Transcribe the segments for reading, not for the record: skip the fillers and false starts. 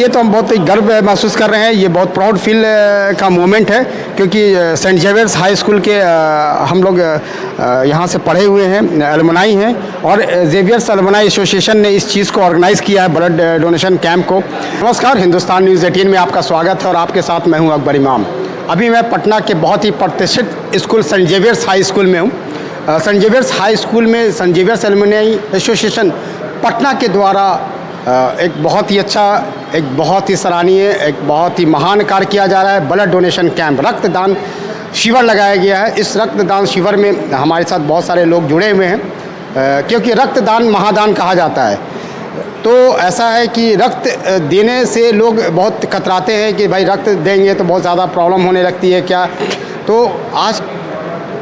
ये तो हम बहुत ही गर्व महसूस कर रहे हैं। ये बहुत प्राउड फील का मोमेंट है, क्योंकि सेंट जेवियर्स हाई स्कूल के हम लोग यहाँ से पढ़े हुए हैं, एलुमनाई हैं, और जेवियर्स एलुमनाई एसोसिएशन ने इस चीज़ को ऑर्गेनाइज़ किया है, ब्लड डोनेशन कैंप को। नमस्कार, हिंदुस्तान न्यूज़ 18 में आपका स्वागत है और आपके साथ मैं हूँ अकबर इमाम। अभी मैं पटना के बहुत ही प्रतिष्ठित school Saint Xavier's High School में हूँ। सेंट जेवियर्स हाई स्कूल में Saint Xavier's Alumni Association Patna के द्वारा एक बहुत ही अच्छा, एक बहुत ही सराहनीय, एक बहुत ही महान कार्य किया जा रहा है। ब्लड डोनेशन कैंप, रक्तदान शिविर लगाया गया है। इस रक्तदान शिविर में हमारे साथ बहुत सारे लोग जुड़े हुए हैं, क्योंकि रक्तदान महादान कहा जाता है। तो ऐसा है कि रक्त देने से लोग बहुत कतराते हैं कि भाई रक्त देंगे तो बहुत ज़्यादा प्रॉब्लम होने लगती है क्या। तो आज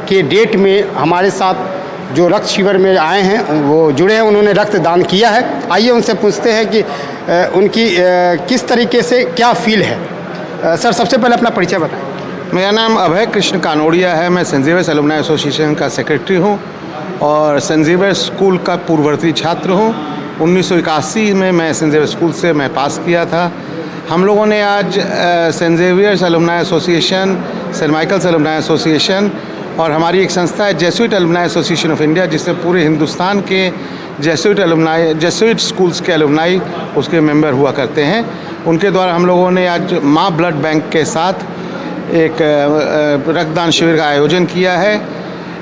के डेट में हमारे साथ जो रक्त शिविर में आए हैं वो जुड़े हैं, उन्होंने रक्तदान किया है। आइए उनसे पूछते हैं कि उनकी किस तरीके से क्या फील है। सर, सबसे पहले अपना परिचय बताएं। मेरा नाम अभय कृष्ण कानोड़िया है। मैं सेंट जेवियर्स एलुमनाई एसोसिएशन का सेक्रेटरी हूँ और सेंट जेवियर्स स्कूल का पूर्ववर्ती छात्र हूँ। 1981 में मैं सेंट जेवियर्स स्कूल से मैं पास किया था। हम लोगों ने आज Saint Xavier's Alumni Association, Saint Michael's Alumni Association और हमारी एक संस्था है Jesuit Alumni Association of India, जिससे पूरे हिंदुस्तान के जेसुइट स्कूल्स के एलुमनाई उसके मेंबर हुआ करते हैं। उनके द्वारा हम लोगों ने आज माँ ब्लड बैंक के साथ एक रक्तदान शिविर का आयोजन किया है।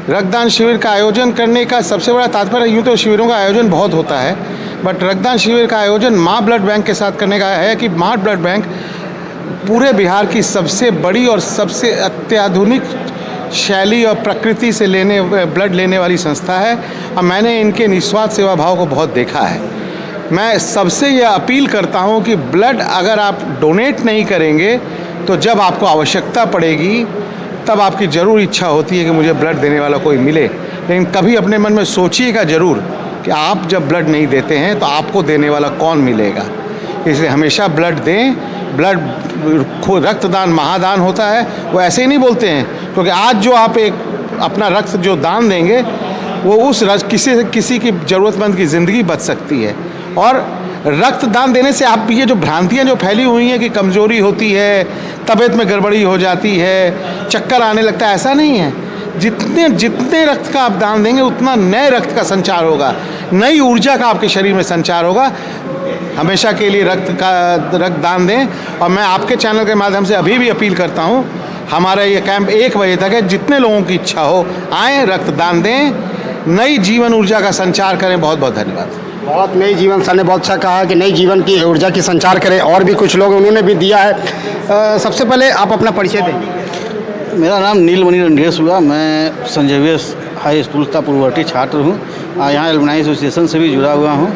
रक्तदान शिविर का आयोजन करने का सबसे बड़ा तात्पर्य, यूँ तो शिविरों का आयोजन बहुत होता है, बट रक्तदान शिविर का आयोजन माँ ब्लड बैंक के साथ करने का है कि माँ ब्लड बैंक पूरे बिहार की सबसे बड़ी और सबसे अत्याधुनिक शैली और प्रकृति से ब्लड लेने वाली संस्था है और मैंने इनके निस्वार्थ सेवा भाव को बहुत देखा है। मैं सबसे यह अपील करता हूं कि ब्लड अगर आप डोनेट नहीं करेंगे तो जब आपको आवश्यकता पड़ेगी तब आपकी ज़रूर इच्छा होती है कि मुझे ब्लड देने वाला कोई मिले, लेकिन कभी अपने मन में सोचिएगा ज़रूर कि आप जब ब्लड नहीं देते हैं तो आपको देने वाला कौन मिलेगा। इसलिए हमेशा ब्लड दें। ब्लड रक्तदान महादान होता है, वो ऐसे ही नहीं बोलते हैं, क्योंकि आज जो आप एक अपना रक्त जो दान देंगे वो उस किसी की ज़रूरतमंद की ज़िंदगी बच सकती है। और रक्तदान देने से आप ये जो भ्रांतियाँ जो फैली हुई हैं कि कमज़ोरी होती है, तबीयत में गड़बड़ी हो जाती है, चक्कर आने लगता है, ऐसा नहीं है। जितने रक्त का आप दान देंगे उतना नए रक्त का संचार होगा, नई ऊर्जा का आपके शरीर में संचार होगा। हमेशा के लिए रक्तदान दें। और मैं आपके चैनल के माध्यम से अभी भी अपील करता हूं, हमारा ये कैंप 1 बजे तक है। जितने लोगों की इच्छा हो आएँ, रक्तदान दें, नई जीवन ऊर्जा का संचार करें। बहुत बहुत धन्यवाद। बहुत नई जीवन, सर ने बहुत अच्छा कहा कि नई जीवन की ऊर्जा की संचार करें। और भी कुछ लोग उन्होंने भी दिया है। सबसे पहले आप अपना परिचय दें। मेरा नाम नीलमणि रंडेस हुआ। मैं सेंट जेवियर्स हाई स्कूल का पूर्ववर्ती छात्र हूँ। यहाँ एलुमनाई एसोसिएशन से भी जुड़ा हुआ हूँ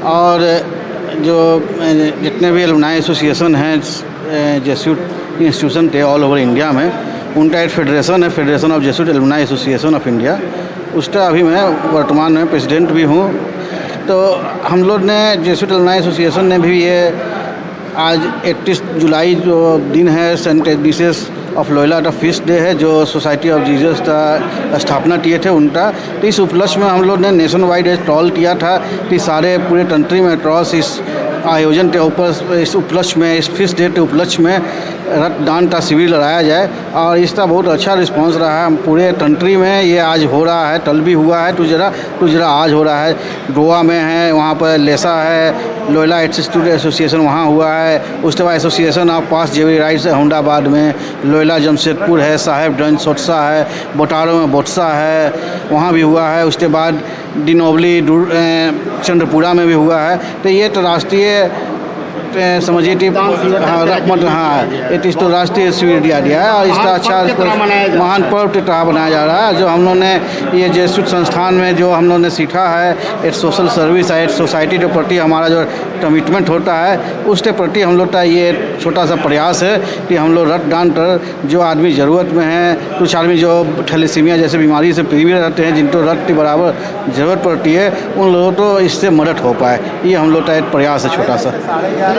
और जो जितने भी एलुमनाई एसोसिएशन हैं जेसुइट इंस्टीट्यूशन थे ऑल ओवर इंडिया में, उनका एक फेडरेशन है, federation of Jesuit Alumni Association of India. उसका अभी मैं वर्तमान में प्रेसिडेंट भी हूँ। तो हम लोग ने जेसुइट एलुमनाई एसोसिएशन ने भी ये आज 31 जुलाई जो दिन है सेंट इग्नाटियस ऑफ लोयोला का फीस्ट डे है, जो सोसाइटी ऑफ जीसस का स्थापना किए थे उनका। तो इस उपलक्ष्य में हम लोग ने नेशन वाइड एक ट्रॉल किया था कि सारे पूरे कंट्री में ट्रॉल्स इस आयोजन के ऊपर, इस उपलक्ष्य में, इस फीस्ट डे के उपलक्ष्य में रक्तदान का शिविर लगाया जाए। और इसका बहुत अच्छा रिस्पांस रहा है पूरे कंट्री में। ये आज हो रहा है, कल भी हुआ है, कुछ जरा आज हो रहा है। गोवा में है, वहाँ पर लेसा है, लोयोला इंस्टीट्यूट एसोसिएशन वहाँ हुआ है। उसके बाद एसोसिएशन ऑफ पास जेवी राइट्स है अहमदाबाद में, लोयोला जमशेदपुर है, साहेबगंज सोटसा है, बोटारो में बोटसा है, वहाँ भी हुआ है। उसके बाद डिनोबली चंद्रपुरा में भी हुआ है। तो ये तो राष्ट्रीय समझिए कि तो राष्ट्रीय शिविर दिया गया है और इसका अच्छा महान पर्व के तरह बनाया जा रहा है। जो हम लोगों ने ये जेसुइट संस्थान में जो हम लोगों ने सीखा है, एक सोशल सर्विस है, एक सोसाइटी के प्रति हमारा जो कमिटमेंट होता है, उसके प्रति हम लोग का ये छोटा सा प्रयास है कि हम लोग रक्तदान कर जो आदमी ज़रूरत में है, कुछ आदमी जो थैलेसीमिया जैसे बीमारी से पीड़ित रहते हैं, जिनको रक्त की बराबर ज़रूरत पड़ती है, उन लोगों को इससे मदद हो पाए, ये हम लोग का एक प्रयास है छोटा सा।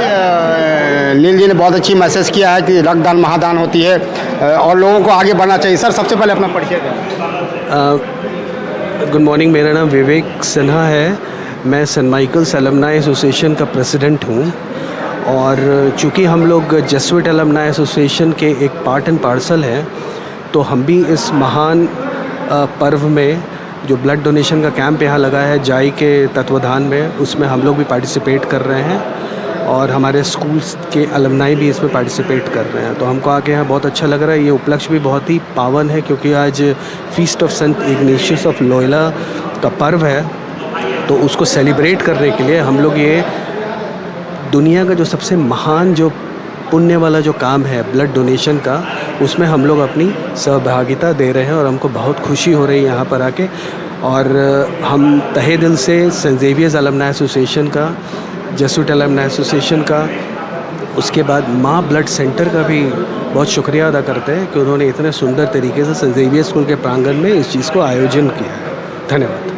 नील जी ने बहुत अच्छी मैसेज किया है कि रक्तदान महादान होती है और लोगों को आगे बढ़ना चाहिए। सर, सबसे पहले अपना परिचय दें। गुड मॉर्निंग, मेरा नाम विवेक सिन्हा है। मैं सेंट माइकल्स एलुमनाई एसोसिएशन का प्रेसिडेंट हूँ और चूँकि हम लोग जेसुइट अलमनाई एसोसिएशन के एक पार्ट एंड पार्सल हैं, तो हम भी इस महान पर्व में जो ब्लड डोनेशन का कैंप यहाँ लगा है जाई के तत्वाधान में, उसमें हम लोग भी पार्टिसिपेट कर रहे हैं और हमारे स्कूल्स के अलमनाई भी इसमें पार्टिसिपेट कर रहे हैं। तो हमको आके यहाँ बहुत अच्छा लग रहा है। ये उपलक्ष्य भी बहुत ही पावन है क्योंकि आज feast of Saint Ignatius of Loyola का पर्व है, तो उसको सेलिब्रेट करने के लिए हम लोग ये दुनिया का जो सबसे महान जो पुण्य वाला जो काम है ब्लड डोनेशन का, उसमें हम लोग अपनी सहभागिता दे रहे हैं और हमको बहुत खुशी हो रही है यहाँ पर आके। और हम तहे दिल से सेंट ज़ेवियर्स अलमनाई एसोसिएशन का, जेसुइट अलमनाई एसोसिएशन का, उसके बाद माँ ब्लड सेंटर का भी बहुत शुक्रिया अदा करते हैं कि उन्होंने इतने सुंदर तरीके से सेंट ज़ेवियर्स स्कूल के प्रांगण में इस चीज़ को आयोजन किया है। धन्यवाद।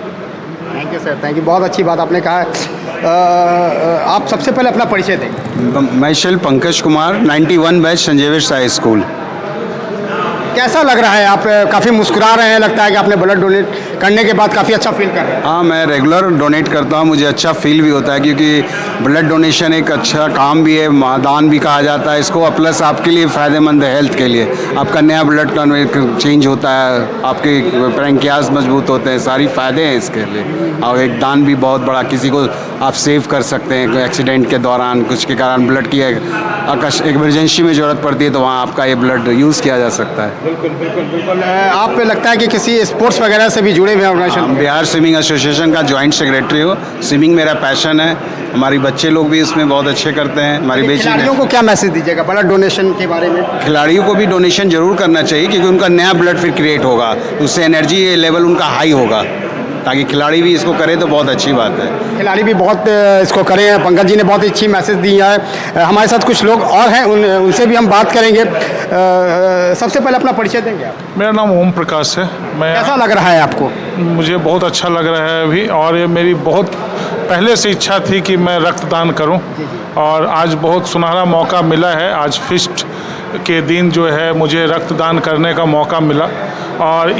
Thank you sir, thank you. बहुत अच्छी बात आपने कहा है। आप सबसे पहले अपना परिचय दें। मैं शिल Pankaj Kumar, 91 batch Saint Xavier's High School. कैसा लग रहा है? आप काफ़ी मुस्कुरा रहे हैं, लगता है कि आपने ब्लड डोनेट करने के बाद काफ़ी अच्छा फील कर रहे हैं। हाँ, मैं रेगुलर डोनेट करता हूँ, मुझे अच्छा फील भी होता है क्योंकि ब्लड डोनेशन एक अच्छा काम भी है, दान भी कहा जाता है इसको, प्लस आपके लिए फ़ायदेमंद है हेल्थ के लिए। आपका नया ब्लड का चेंज होता है, आपके पैंक्रियास मजबूत होते हैं, सारी फ़ायदे हैं इसके लिए। और एक दान भी बहुत बड़ा, किसी को आप सेव कर सकते हैं एक्सीडेंट के दौरान, कुछ के कारण ब्लड की इमरजेंसी में ज़रूरत पड़ती है तो वहाँ आपका ये ब्लड यूज़ किया जा सकता है। बिल्कुल बिल्कुल बिल्कुल। आप पे लगता है कि किसी स्पोर्ट्स वगैरह से भी जुड़े हुए हैं ऑर्गेनाइजेशन? बिहार स्विमिंग एसोसिएशन का जॉइंट सेक्रेटरी हो। स्विमिंग मेरा पैशन है, हमारी बच्चे लोग भी इसमें बहुत अच्छे करते हैं। हमारी बेटी खिलाड़ियों को क्या मैसेज दीजिएगा ब्लड डोनेशन के बारे में? खिलाड़ियों को भी डोनेशन जरूर करना चाहिए क्योंकि उनका नया ब्लड फिर क्रिएट होगा, उससे एनर्जी लेवल उनका हाई होगा, ताकि खिलाड़ी भी इसको करें तो बहुत अच्छी बात है। खिलाड़ी भी बहुत इसको करें। पंकज जी ने बहुत अच्छी मैसेज दी है। हमारे साथ कुछ लोग और हैं, उनसे भी हम बात करेंगे। सबसे पहले अपना परिचय देंगे आप? मेरा नाम ओम प्रकाश है। कैसा लग रहा है आपको? मुझे बहुत अच्छा लग रहा है अभी, और ये मेरी बहुत पहले से इच्छा थी कि मैं रक्तदान करूं, और आज बहुत सुनहरा मौका मिला है। आज फीस्ट के दिन जो है मुझे रक्तदान करने का मौका मिला, और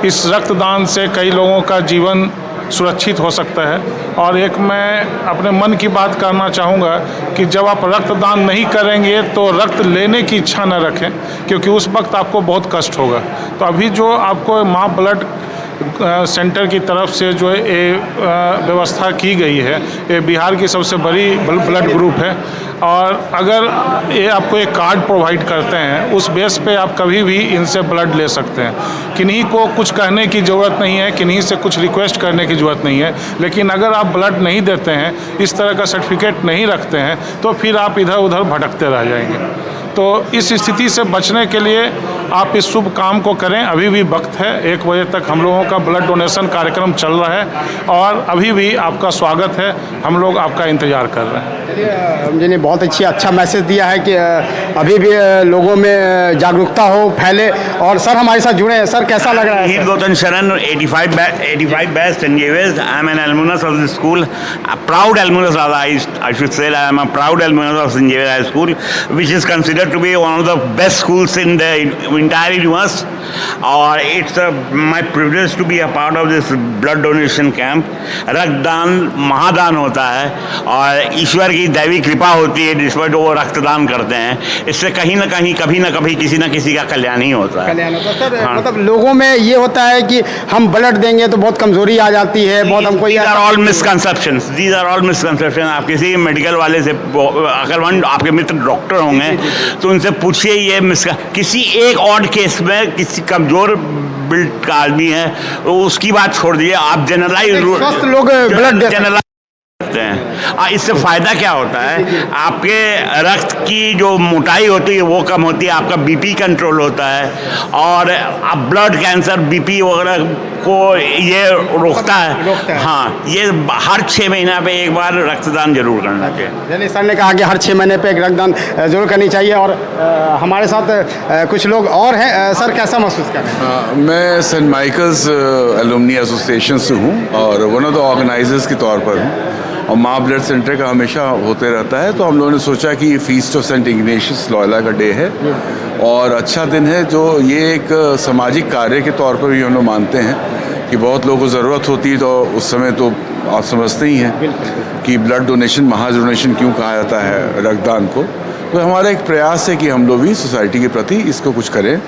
इस रक्तदान से कई लोगों का जीवन सुरक्षित हो सकता है। और एक मैं अपने मन की बात करना चाहूँगा कि जब आप रक्तदान नहीं करेंगे तो रक्त लेने की इच्छा न रखें, क्योंकि उस वक्त आपको बहुत कष्ट होगा। तो अभी जो आपको माँ ब्लड सेंटर की तरफ से जो ये व्यवस्था की गई है, ये बिहार की सबसे बड़ी ब्लड ग्रुप है, और अगर ये आपको एक कार्ड प्रोवाइड करते हैं, उस बेस पे आप कभी भी इनसे ब्लड ले सकते हैं। किन्हीं को कुछ कहने की ज़रूरत नहीं है, किन्हीं से कुछ रिक्वेस्ट करने की ज़रूरत नहीं है। लेकिन अगर आप ब्लड नहीं देते हैं, इस तरह का सर्टिफिकेट नहीं रखते हैं, तो फिर आप इधर उधर भटकते रह जाएंगे। तो इस स्थिति से बचने के लिए आप इस शुभ काम को करें। अभी भी वक्त है, 1 बजे तक हम लोगों का ब्लड डोनेशन कार्यक्रम चल रहा है, और अभी भी आपका स्वागत है, हम लोग आपका इंतज़ार कर रहे हैं। चलिए, ने बहुत अच्छा मैसेज दिया है कि अभी भी लोगों में जागरूकता हो, फैले। और सर हमारे साथ जुड़े हैं। सर कैसा लग रहा है? Heer Gautam Sharan, 85 batch St. Javiers. I am an alumnus of the school, a proud alumnus rather, I should say. I am a proud alumnus of St. Javiers High School, which is considered to be one of the best schools in the entire universe. और it's my privilege to be a part of this blood donation camp. रक्तदान महादान होता है, और ईश्वर की दैवी कृपा होती है जिस पर जो वो रक्तदान करते हैं। इससे कहीं ना कहीं, कभी ना कभी, किसी ना किसी का कल्याण ही होता है। कल्याण होता है। सर हाँ। मतलब लोगों में ये होता है कि हम ब्लड देंगे तो बहुत कमजोरी आ जाती है, बहुत हमको These are all misconceptions. These are all misconceptions. आप किसी मेडिकल वाले से, अगर आपके मित्र डॉक्टर होंगे तो उनसे पूछिए, ये किसी एक ऑड केस में किसी कमजोर बिल्ड का आदमी है, उसकी बात छोड़ दीजिए, आप स्वस्थ लोग ब्लड जनरलाइज करते हैं। इससे फ़ायदा क्या होता है? आपके रक्त की जो मोटाई होती है वो कम होती है, आपका बीपी कंट्रोल होता है, और आप ब्लड कैंसर, बीपी वगैरह को ये रोकता है। हाँ, ये हर 6 महीना पे एक बार रक्तदान जरूर करना चाहिए। चलिए, सर ने कहा कि हर 6 महीने पे एक रक्तदान जरूर करनी चाहिए। और हमारे साथ कुछ लोग और हैं। सर कैसा महसूस कर रहे हैं? मैं सेंट माइकल्स एलुमनी एसोसिएशन से हूँ और वन ऑफ द ऑर्गेनाइजर्स के तौर पर हूँ, और माँ ब्लड सेंटर का हमेशा होते रहता है। तो हम लोगों ने सोचा कि ये feast of Saint Ignatius Loyola का डे है और अच्छा दिन है, जो ये एक सामाजिक कार्य के तौर पर भी हम लोग मानते हैं कि बहुत लोगों को ज़रूरत होती है, तो उस समय तो आप समझते ही हैं कि ब्लड डोनेशन महाडोनेशन क्यों कहा जाता है रक्तदान को। तो हमारा एक प्रयास है कि हम लोग भी सोसाइटी के प्रति इसको कुछ करें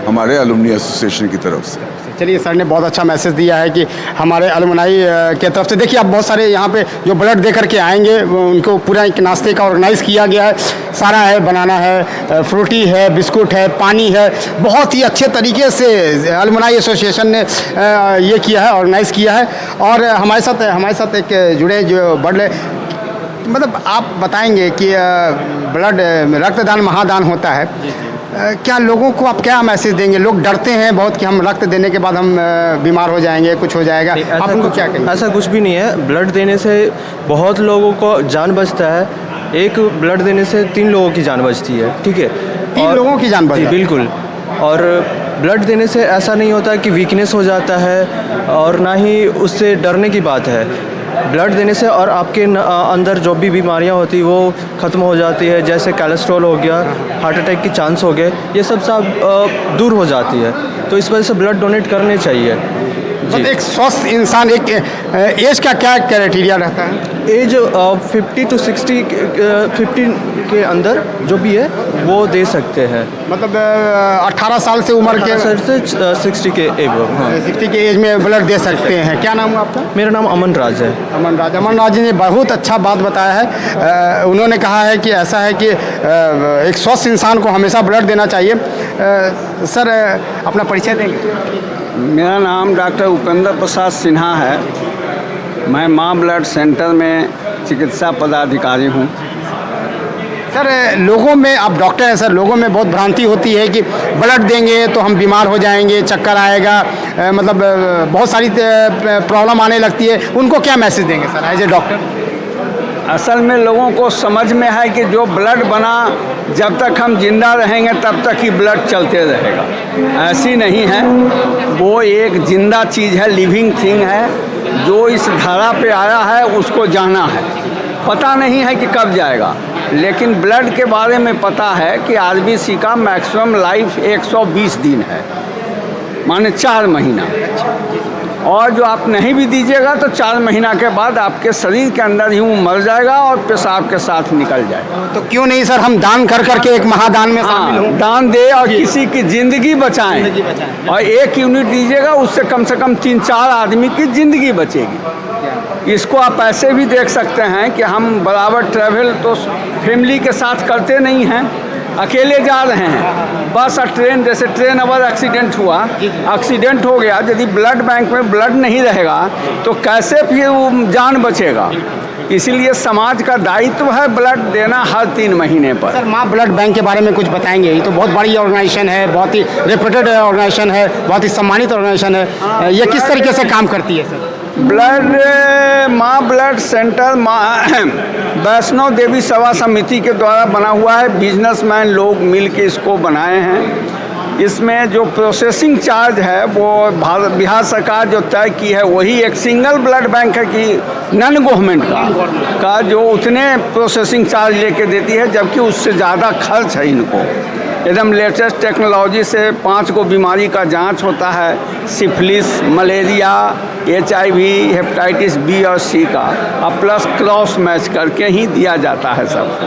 हमारे एलुमनी एसोसिएशन की तरफ से। चलिए, सर ने बहुत अच्छा मैसेज दिया है कि हमारे एलुमनाई के तरफ से देखिए, आप बहुत सारे यहाँ पे जो ब्लड दे करके आएंगे उनको पूरा एक नाश्ते का ऑर्गेनाइज़ किया गया है। सारा है, बनाना है, फ्रूटी है, बिस्कुट है, पानी है। बहुत ही अच्छे तरीके से एलुमनाई एसोसिएशन ने ये किया है, ऑर्गेनाइज़ किया है। और हमारे साथ एक जुड़े जो ब्लड, मतलब आप बताएंगे कि ब्लड रक्तदान महादान होता है, क्या लोगों को आप क्या मैसेज देंगे? लोग डरते हैं बहुत कि हम रक्त देने के बाद हम बीमार हो जाएंगे, कुछ हो जाएगा, आप उनको क्या कहेंगे? ऐसा कुछ भी नहीं है। ब्लड देने से बहुत लोगों को जान बचता है। एक ब्लड देने से 3 लोगों की जान बचती है, ठीक है? 3 लोगों की जान बचती है? बिल्कुल। और ब्लड देने से ऐसा नहीं होता कि वीकनेस हो जाता है, और ना ही उससे डरने की बात है। ब्लड देने से और आपके अंदर जो भी बीमारियां होती वो ख़त्म हो जाती है, जैसे कोलेस्ट्रॉल हो गया, हार्ट अटैक के चांस हो गए, ये सब दूर हो जाती है। तो इस वजह से ब्लड डोनेट करने चाहिए। मतलब एक स्वस्थ इंसान, एक एज का क्या क्राइटेरिया रहता है? एज 50 to 60 50 के अंदर जो भी है वो दे सकते हैं। मतलब 18 साल से उम्र के से 60 के एज। हाँ, 60 के एज में ब्लड दे सकते हैं। क्या नाम है आपका? मेरा नाम अमन राज है। अमन राज जी ने बहुत अच्छा बात बताया है। उन्होंने कहा है कि ऐसा है कि एक स्वस्थ इंसान को हमेशा ब्लड देना चाहिए। सर, अपना परिचय देंगे? मेरा नाम डॉक्टर उपेंद्र प्रसाद सिन्हा है। मैं माँ ब्लड सेंटर में चिकित्सा पदाधिकारी हूँ। सर, लोगों में, आप डॉक्टर हैं सर, लोगों में बहुत भ्रांति होती है कि ब्लड देंगे तो हम बीमार हो जाएंगे, चक्कर आएगा, मतलब बहुत सारी प्रॉब्लम आने लगती है। उनको क्या मैसेज देंगे सर एज ए डॉक्टर? असल में लोगों को समझ में है कि जो ब्लड बना, जब तक हम जिंदा रहेंगे तब तक ही ब्लड चलते रहेगा। ऐसी नहीं है, वो एक जिंदा चीज़ है, लिविंग थिंग है। जो इस धरा पे आया है उसको जाना है, पता नहीं है कि कब जाएगा, लेकिन ब्लड के बारे में पता है कि आरबीसी का मैक्सिमम लाइफ 120 दिन है, माने 4 महीना। और जो आप नहीं भी दीजिएगा तो 4 महीना के बाद आपके शरीर के अंदर ही वो मर जाएगा और पेशाब के साथ निकल जाएगा। तो क्यों नहीं सर हम दान कर करके एक महादान में शामिल हों? दान दे और किसी की ज़िंदगी बचाएं। और 1 यूनिट दीजिएगा, उससे कम से कम 3-4 आदमी की ज़िंदगी बचेगी। इसको आप ऐसे भी देख सकते हैं कि हम बराबर ट्रैवल तो फैमिली के साथ करते नहीं हैं, अकेले जा रहे हैं। बस और ट्रेन, जैसे ट्रेन अगर एक्सीडेंट हो गया, यदि ब्लड बैंक में ब्लड नहीं रहेगा तो कैसे फिर वो जान बचेगा? इसीलिए समाज का दायित्व है ब्लड देना हर 3 महीने पर। सर, माँ ब्लड बैंक के बारे में कुछ बताएंगे? ये तो बहुत बड़ी ऑर्गेनाइजेशन है, बहुत ही रेप्यूटेड ऑर्गेनाइजेशन है, बहुत ही सम्मानित ऑर्गेनाइजेशन है। ये किस तरीके से काम करती है सर? माँ ब्लड सेंटर वैष्णो देवी सेवा समिति के द्वारा बना हुआ है। बिजनेसमैन लोग मिल के इसको बनाए हैं। इसमें जो प्रोसेसिंग चार्ज है वो बिहार सरकार जो तय की है वही एक सिंगल ब्लड बैंक है कि नॉन गवर्नमेंट का जो उतने प्रोसेसिंग चार्ज लेके देती है, जबकि उससे ज़्यादा खर्च है इनको। एकदम लेटेस्ट टेक्नोलॉजी से 5 को बीमारी का जांच होता है, syphilis, malaria, HIV, hepatitis B और C का, और प्लस क्रॉस मैच करके ही दिया जाता है सब।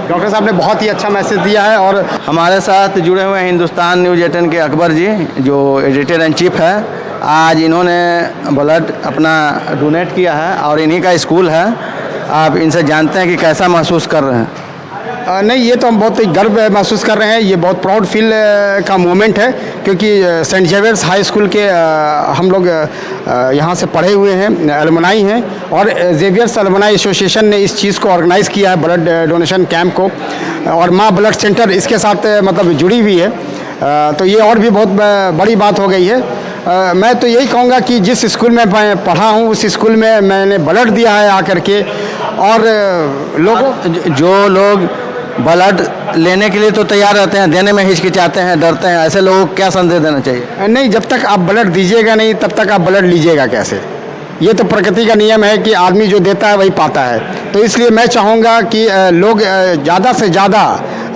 डॉक्टर साहब ने बहुत ही अच्छा मैसेज दिया है। और हमारे साथ जुड़े हुए हैं हिंदुस्तान न्यूज़ 18 के अकबर जी, जो एडिटर इन चीफ है। आज इन्होंने ब्लड अपना डोनेट किया है और इन्हीं का स्कूल है। आप इनसे जानते हैं कि कैसा महसूस कर रहे हैं? नहीं, ये तो हम बहुत ही गर्व महसूस कर रहे हैं। ये बहुत प्राउड फील का मोमेंट है, क्योंकि सेंट जेवियर्स हाई स्कूल के हम लोग यहाँ से पढ़े हुए हैं, एलुमनाई हैं, और जेवियर्स एलुमनाई एसोसिएशन ने इस चीज़ को ऑर्गेनाइज़ किया है, ब्लड डोनेशन कैंप को, और माँ ब्लड सेंटर इसके साथ मतलब जुड़ी हुई है। तो ये और भी बहुत बड़ी बात हो गई है। मैं तो यही कहूँगा कि जिस स्कूल में मैं पढ़ा हूँ उस स्कूल में मैंने ब्लड दिया है आकर के, और लोगों जो लोग ब्लड लेने के लिए तो तैयार रहते हैं, देने में हिचकिचाते हैं, डरते हैं, ऐसे लोगों को क्या संदेश देना चाहिए? नहीं, जब तक आप ब्लड दीजिएगा नहीं तब तक आप ब्लड लीजिएगा कैसे? ये तो प्रकृति का नियम है कि आदमी जो देता है वही पाता है। तो इसलिए मैं चाहूँगा कि लोग ज़्यादा से ज़्यादा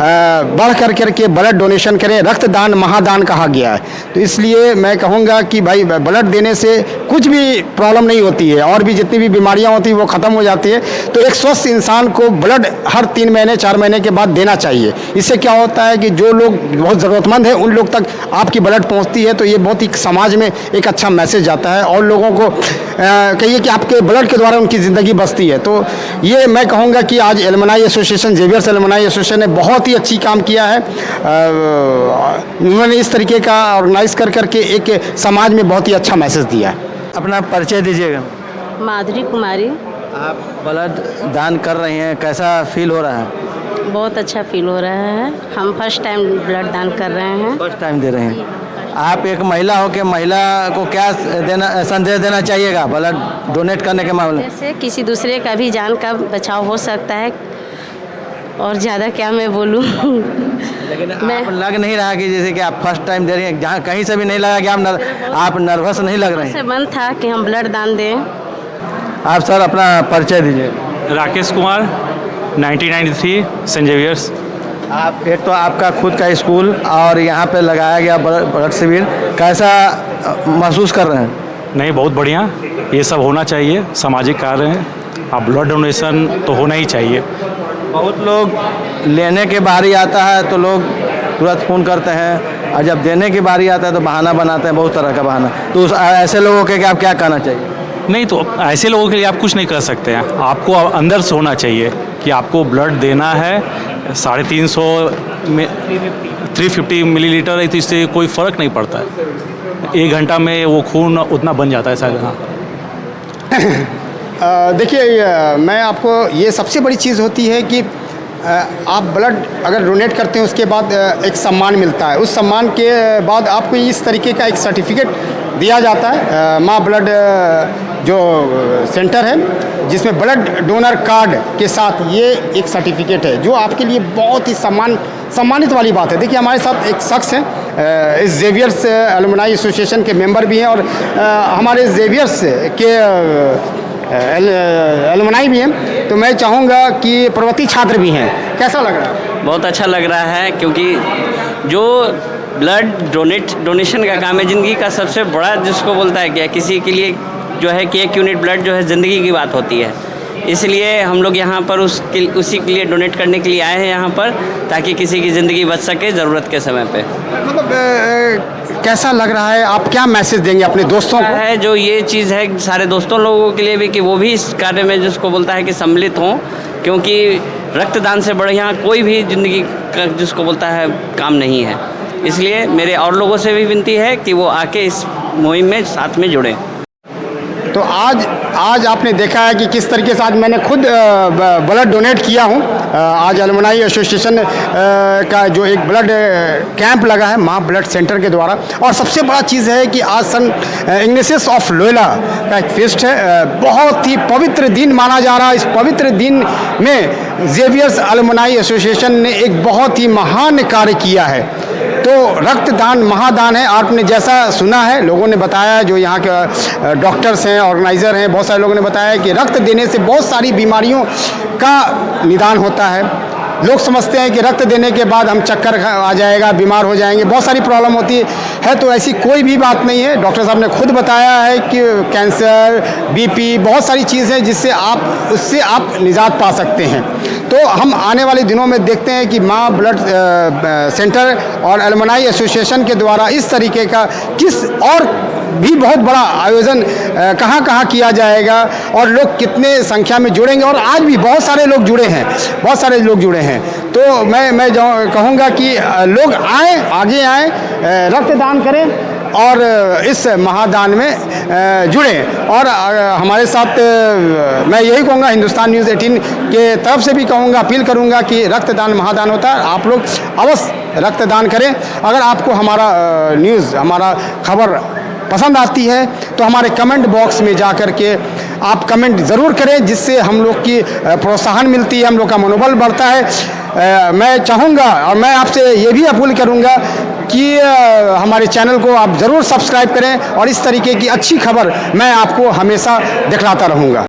बढ़ करके ब्लड डोनेशन करें। रक्तदान महादान कहा गया है, तो इसलिए मैं कहूँगा कि भाई ब्लड देने से कुछ भी प्रॉब्लम नहीं होती है, और भी जितनी भी बीमारियाँ होती हैं वो ख़त्म हो जाती है। तो एक स्वस्थ इंसान को ब्लड हर 3 महीने 4 महीने के बाद देना चाहिए। इससे क्या होता है कि जो लोग बहुत ज़रूरतमंद है उन लोग तक आपकी ब्लड पहुँचती है, तो ये बहुत ही समाज में एक अच्छा मैसेज आता है, और लोगों को कहिए कि आपके ब्लड के द्वारा उनकी ज़िंदगी बसती है। तो ये मैं कहूँगा कि आज alumni association, Xavier's Alumni association ने बहुत ही अच्छी काम किया है। उन्होंने इस तरीके का ऑर्गेनाइज करके एक समाज में बहुत ही अच्छा मैसेज दिया है। अपना परिचय दीजिएगा। माधुरी कुमारी। आप ब्लड दान कर रही हैं, कैसा फील हो रहा है? बहुत अच्छा फील हो रहा है। हम फर्स्ट टाइम ब्लड दान कर रहे हैं। फर्स्ट टाइम दे रहे हैं। आप एक महिला हो के महिला को क्या संदेश देना चाहिएगा ब्लड डोनेट करने के मामले में? जैसे किसी दूसरे का भी जान का बचाव हो सकता है, और ज़्यादा क्या मैं बोलूँ। लेकिन आप लग नहीं रहा कि जैसे कि आप फर्स्ट टाइम दे रही हैं, जहाँ कहीं से भी नहीं लगा कि आप नर्वस नहीं लग रहे हैं? मन था कि हम ब्लड दान दें। आप सर अपना परिचय दीजिए। Rakesh Kumar, 1993, Saint Xavier's. आप एक तो आपका खुद का स्कूल और यहाँ पे लगाया गया ब्लड शिविर, कैसा महसूस कर रहे हैं? नहीं, बहुत बढ़िया। ये सब होना चाहिए, सामाजिक कार्य हैं। अब ब्लड डोनेशन तो होना ही चाहिए। बहुत लोग लेने के बारी आता है तो लोग तुरंत फ़ोन करते हैं, और जब देने की बारी आता है तो बहाना बनाते हैं, बहुत तरह का बहाना। तो ऐसे लोगों के आप क्या कहना चाहिए? नहीं, तो ऐसे लोगों के लिए आप कुछ नहीं कर सकते हैं। आपको अंदर से होना चाहिए कि आपको ब्लड देना है। 350 में 350 मिलीलीटर है, तो इससे कोई फ़र्क नहीं पड़ता है। 1 घंटा में वो खून उतना बन जाता है शायद। हाँ, देखिए, मैं आपको ये सबसे बड़ी चीज़ होती है कि आप ब्लड अगर डोनेट करते हैं उसके बाद एक सम्मान मिलता है। उस सम्मान के बाद आपको इस तरीके का एक सर्टिफिकेट दिया जाता है। माँ ब्लड जो सेंटर है, जिसमें ब्लड डोनर कार्ड के साथ ये एक सर्टिफिकेट है, जो आपके लिए बहुत ही सम्मानित वाली बात है। देखिए, हमारे साथ एक शख्स है, इस जेवियर्स एलुमनाई एसोसिएशन के मेंबर भी हैं, और हमारे जेवियर्स के एलुमनाई भी हैं। तो मैं चाहूँगा कि प्रवृत्ति छात्र भी हैं। कैसा लग रहा है? बहुत अच्छा लग रहा है, क्योंकि जो ब्लड डोनेशन का काम है ज़िंदगी का सबसे बड़ा, जिसको बोलता है क्या, किसी के लिए जो है कि 1 यूनिट ब्लड जो है ज़िंदगी की बात होती है। इसलिए हम लोग यहाँ पर उसी के लिए डोनेट करने के लिए आए हैं यहाँ पर, ताकि किसी की ज़िंदगी बच सके ज़रूरत के समय पे। मतलब कैसा लग रहा है? आप क्या मैसेज देंगे अपने दोस्तों को? है जो ये चीज़ है सारे दोस्तों लोगों के लिए भी, कि वो भी इस कार्य में जिसको बोलता है कि सम्मिलित हों, क्योंकि रक्तदान से बढ़िया कोई भी ज़िंदगी का जिसको बोलता है काम नहीं है। इसलिए मेरे और लोगों से भी विनती है कि वो आके इस मुहिम में साथ में जुड़ें। तो आज आपने देखा है कि किस तरीके से आज मैंने खुद ब्लड डोनेट किया हूँ। आज एलुमनाई एसोसिएशन का जो एक ब्लड कैंप लगा है माँ ब्लड सेंटर के द्वारा, और सबसे बड़ा चीज़ है कि आज सन इग्नेशियस ऑफ लोयोला का एक फेस्ट है। बहुत ही पवित्र दिन माना जा रहा है। इस पवित्र दिन में जेवियर्स एलुमनाई एसोसिएशन ने एक बहुत ही महान कार्य किया है। तो रक्तदान महादान है। आपने जैसा सुना है, लोगों ने बताया है, जो यहाँ के डॉक्टर्स हैं, ऑर्गेनाइज़र हैं, बहुत सारे लोगों ने बताया है कि रक्त देने से बहुत सारी बीमारियों का निदान होता है। लोग समझते हैं कि रक्त देने के बाद हम चक्कर आ जाएगा, बीमार हो जाएंगे, बहुत सारी प्रॉब्लम होती है। तो ऐसी कोई भी बात नहीं है। डॉक्टर साहब ने खुद बताया है कि कैंसर, बीपी, बहुत सारी चीज़ है जिससे उससे आप निजात पा सकते हैं। तो हम आने वाले दिनों में देखते हैं कि माँ ब्लड सेंटर और एलुमनाई एसोसिएशन के द्वारा इस तरीके का किस और भी बहुत बड़ा आयोजन कहाँ किया जाएगा, और लोग कितने संख्या में जुड़ेंगे। और आज भी बहुत सारे लोग जुड़े हैं, तो मैं कहूँगा कि लोग आगे आएँ, रक्तदान करें और इस महादान में जुड़ें। और हमारे साथ मैं यही कहूँगा, हिंदुस्तान न्यूज़ 18 के तरफ से भी कहूँगा, अपील करूँगा कि रक्तदान महादान होता है, आप लोग अवश्य रक्तदान करें। अगर आपको हमारा न्यूज़, हमारा खबर पसंद आती है तो हमारे कमेंट बॉक्स में जा कर के आप कमेंट ज़रूर करें, जिससे हम लोग की प्रोत्साहन मिलती है, हम लोग का मनोबल बढ़ता है। मैं चाहूँगा और मैं आपसे ये भी अपील करूँगा कि हमारे चैनल को आप ज़रूर सब्सक्राइब करें, और इस तरीके की अच्छी खबर मैं आपको हमेशा दिखलाता रहूँगा।